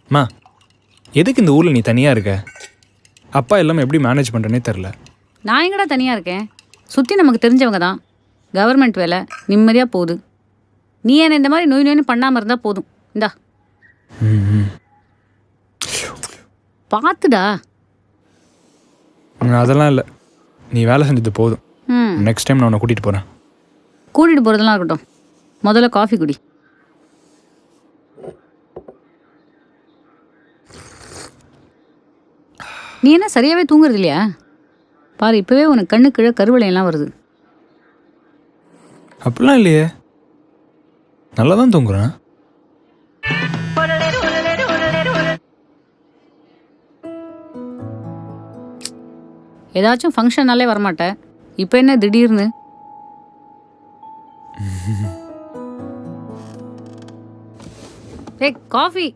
அம்மா எதுக்கு இந்த ஊரில் நீ தனியாக இருக்க? அப்பா எல்லாம் எப்படி மேனேஜ் பண்ணுறனே தெரில. நான் எங்கடா தனியாக இருக்கேன்? சுற்றி நமக்கு தெரிஞ்சவங்க தான். கவர்மெண்ட் வேலை நிம்மதியாக போகுது. நீ என்ன இந்த மாதிரி நோய் நோய்னு பண்ணாமல் இருந்தால் போதும். இந்தா பார்த்துடா. அதெல்லாம் இல்லை, நீ வேலை செஞ்சது போதும். ம் நெக்ஸ்ட் டைம் நான் உன்னை கூட்டிகிட்டு போகிறேன். கூட்டிகிட்டு போகிறதெல்லாம் இருக்கட்டும், முதல்ல காஃபி குடி. நீ என்ன சரியாகவே தூங்குறது இல்லையா? பாரு, இப்போவே உனக்கு கண்ணு கீழே கருவளையெல்லாம் வருது. அப்படிலாம் இல்லையே, நல்லா தான் தூங்குறேன். ஏதாச்சும் ஃபங்க்ஷன்னாலே வரமாட்டேன், இப்போ என்ன திடீர்னு? ஏய் காஃபி.